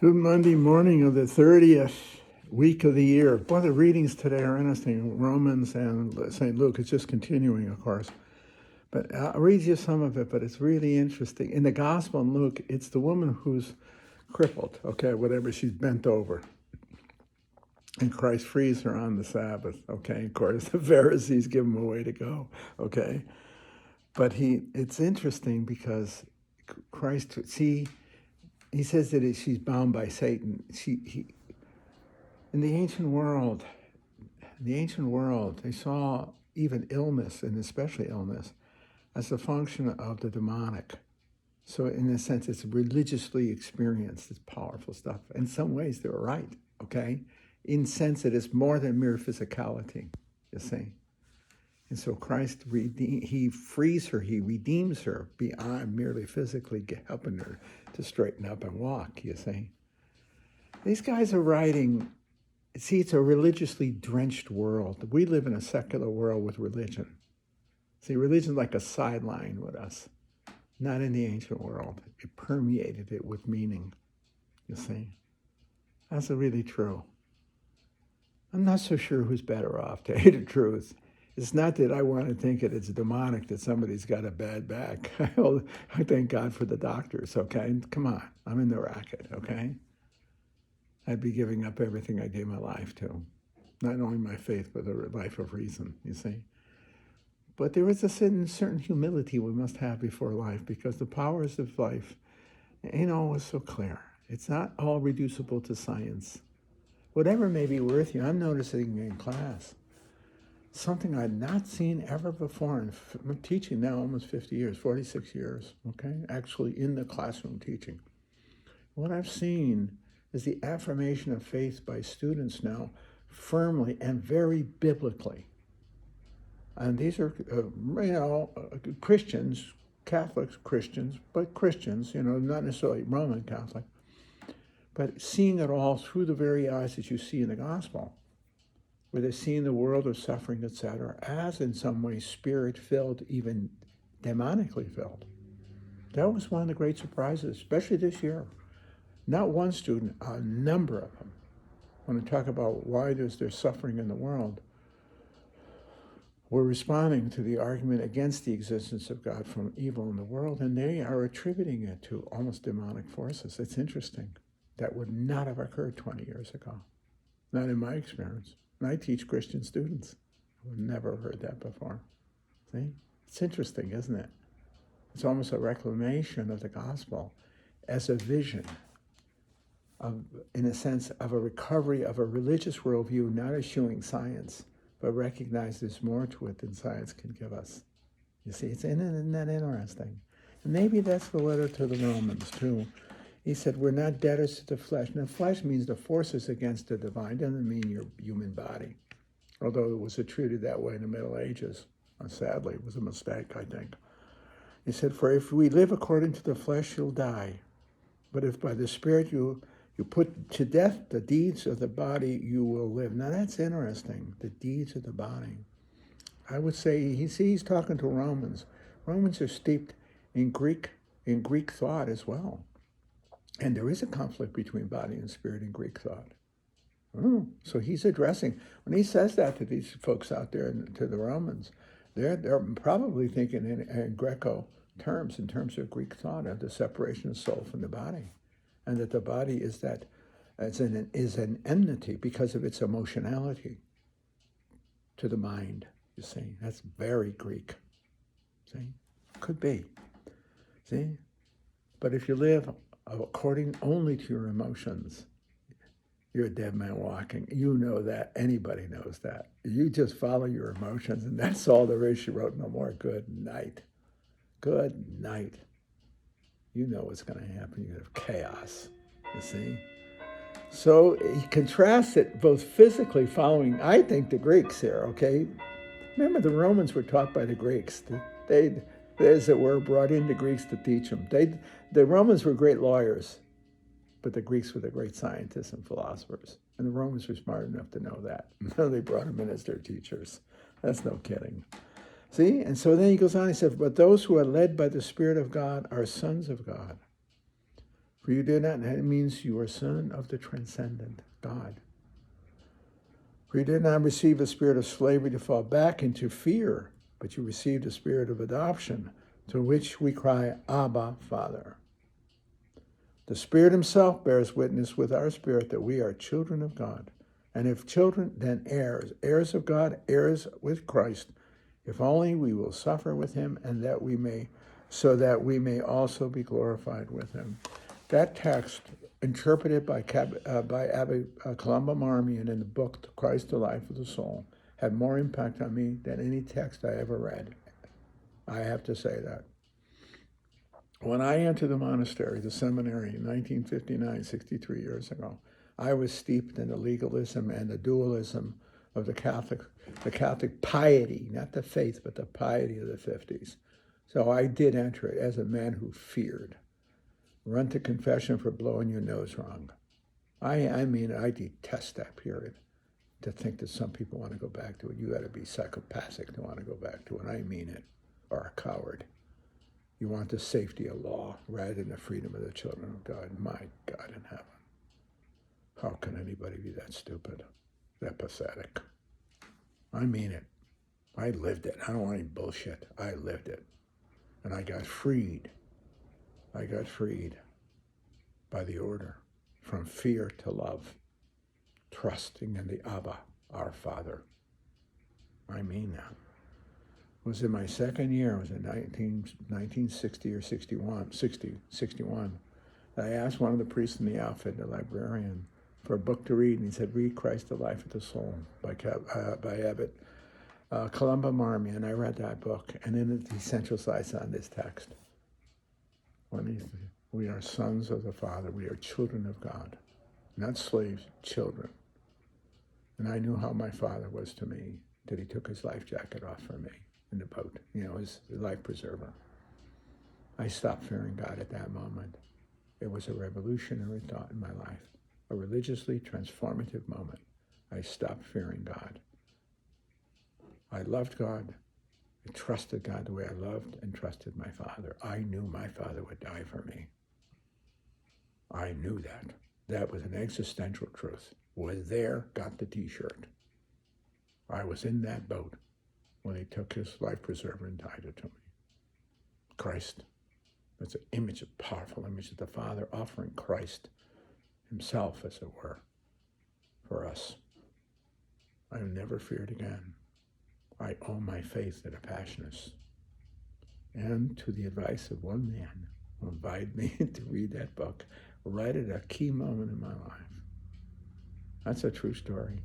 Good Monday morning of the 30th week of the year. Boy, the readings today are interesting. Romans and St. Luke. It's just continuing, of course. But I'll read you some of it, but it's really interesting. In the Gospel in Luke, it's the woman who's crippled, okay, whatever, she's bent over. And Christ frees her on the Sabbath, okay? Of course, the Pharisees give him a way to go, okay? But it's interesting because Christ, see, he says that she's bound by Satan. In the ancient world, they saw even illness, and especially illness, as a function of the demonic. So in a sense, it's religiously experienced. It's powerful stuff. In some ways, they were right, okay? In sense, it is more than mere physicality, you see. And so Christ, he frees her, he redeems her beyond merely physically helping her to straighten up and walk, you see. These guys are writing, see, it's a religiously drenched world. We live in a secular world with religion. See, religion's like a sideline with us, not in the ancient world. It permeated it with meaning, you see. That's really true. I'm not so sure who's better off, to tell you the truth. It's not that I want to think that it's demonic that somebody's got a bad back. I thank God for the doctors, okay? Come on, I'm in the racket, okay? I'd be giving up everything I gave my life to. Not only my faith, but a life of reason, you see? But there is a certain humility we must have before life, because the powers of life ain't always so clear. It's not all reducible to science. Whatever may be worth you, I'm noticing in class, something I'd not seen ever before. I'm teaching now almost 50 years, 46 years, okay? Actually in the classroom teaching. What I've seen is the affirmation of faith by students now firmly and very biblically. And these are, Christians, Catholics, Christians, but Christians, not necessarily Roman Catholic, but seeing it all through the very eyes that you see in the gospel, where they're seeing the world of suffering, etc., as in some way spirit-filled, even demonically filled. That was one of the great surprises, especially this year. Not one student, a number of them, when I talk about why there's suffering in the world, were responding to the argument against the existence of God from evil in the world, and they are attributing it to almost demonic forces. It's interesting. That would not have occurred 20 years ago. Not in my experience. And I teach Christian students. I've never heard that before. See? It's interesting, isn't it? It's almost a reclamation of the gospel as a vision of, in a sense, of a recovery of a religious worldview, not eschewing science, but recognize there's more to it than science can give us. You see, isn't that interesting? And maybe that's the letter to the Romans, too. He said, we're not debtors to the flesh. Now, flesh means the forces against the divine. Doesn't mean your human body. Although it was treated that way in the Middle Ages. Sadly, it was a mistake, I think. He said, for if we live according to the flesh, you'll die. But if by the Spirit you put to death the deeds of the body, you will live. Now, that's interesting, the deeds of the body. I would say, he's talking to Romans. Romans are steeped in Greek thought as well. And there is a conflict between body and spirit in Greek thought. So he's addressing, when he says that to these folks out there, to the Romans, they're probably thinking in Greco terms, in terms of Greek thought, of the separation of soul from the body. And that the body is an enmity because of its emotionality to the mind, you see. That's very Greek. See? Could be. See? But if you live according only to your emotions, you're a dead man walking. You know that. Anybody knows that. You just follow your emotions, and that's all there is. She wrote no more. Good night. Good night. You know what's going to happen. You have chaos, you see. So he contrasts it both physically following, I think, the Greeks here, okay? Remember, the Romans were taught by the Greeks. They as it were, brought in the Greeks to teach them. The Romans were great lawyers, but the Greeks were the great scientists and philosophers. And the Romans were smart enough to know that. They brought them in as their teachers. That's no kidding. See? And so then he goes on, he says, but those who are led by the Spirit of God are sons of God. For you did not, that means you are son of the transcendent God. For you did not receive a spirit of slavery to fall back into fear, but you received a spirit of adoption, to which we cry, Abba, Father. The Spirit himself bears witness with our spirit that we are children of God. And if children, then heirs, heirs of God, heirs with Christ, if only we will suffer with him, and that we may, so that we may also be glorified with him. That text, interpreted by Abbot Columba Marmion in the book Christ the Life of the Soul, had more impact on me than any text I ever read. I have to say that. When I entered the monastery, the seminary, in 1959, 63 years ago, I was steeped in the legalism and the dualism of the Catholic piety, not the faith, but the piety of the 50s. So I did enter it as a man who feared. Run to confession for blowing your nose wrong. I mean, I detest that period. To think that some people want to go back to it. You got to be psychopathic to want to go back to it. I mean it. Or a coward. You want the safety of law rather than the freedom of the children of God. My God in heaven. How can anybody be that stupid? That pathetic? I mean it. I lived it. I don't want any bullshit. I lived it. And I got freed. I got freed by the order from fear to love, trusting in the Abba, our Father. I mean that. It was in my second year, it was in 1960 or 61. I asked one of the priests in the outfit, the librarian, for a book to read, and he said, read Christ the Life of the Soul by Abbot Columba Marmion. And I read that book, and in it he centralized on this text. We are sons of the Father, we are children of God, not slaves, children. And I knew how my father was to me, that he took his life jacket off for me in the boat, his life preserver. I stopped fearing God at that moment. It was a revolutionary thought in my life, a religiously transformative moment. I stopped fearing God. I loved God. I trusted God the way I loved and trusted my father. I knew my father would die for me. I knew that. That was an existential truth. Was there, got the t-shirt. I was in that boat when he took his life preserver and tied it to me. Christ. That's an image, a powerful image of the Father offering Christ himself, as it were, for us. I have never feared again. I owe my faith to the Passionists and to the advice of one man who invited me to read that book right at a key moment in my life. That's a true story.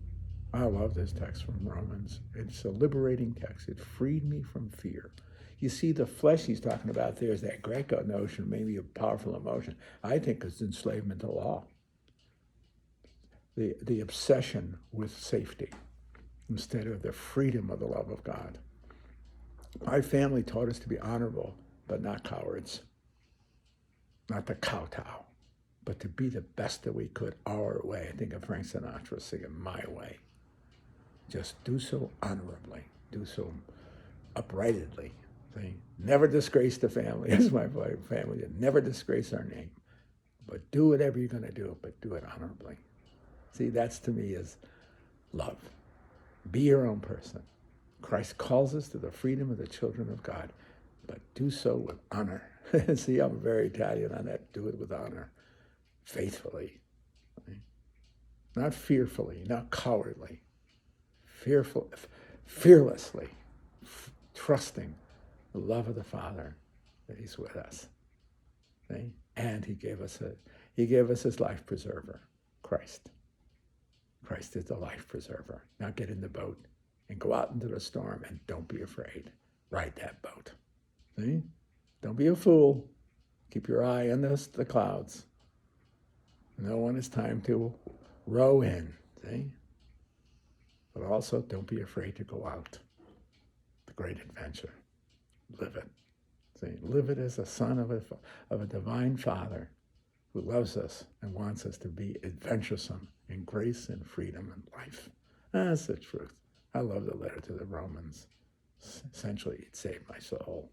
I love this text from Romans. It's a liberating text. It freed me from fear. You see, the flesh he's talking about there is that Greco notion, maybe a powerful emotion. I think it's enslavement to law. The obsession with safety instead of the freedom of the love of God. My family taught us to be honorable, but not cowards. Not to kowtow, but to be the best that we could our way. I think of Frank Sinatra singing My Way. Just do so honorably, do so uprightly. See? Never disgrace the family, as my family did. Never disgrace our name. But do whatever you're going to do, but do it honorably. See, that's to me is love. Be your own person. Christ calls us to the freedom of the children of God, but do so with honor. See, I'm very Italian on that. Do it with honor, faithfully. Right? Not fearfully, not cowardly. Fearlessly, trusting the love of the Father that he's with us. See? And he gave us his life preserver, Christ. Christ is the life preserver. Now get in the boat and go out into the storm and don't be afraid. Ride that boat. See? Don't be a fool. Keep your eye on the clouds. Know when it's time to row in. See? But also, don't be afraid to go out. The great adventure. Live it. See, live it as a son of a divine Father who loves us and wants us to be adventuresome in grace and freedom and life. That's the truth. I love the letter to the Romans. Essentially, it saved my soul.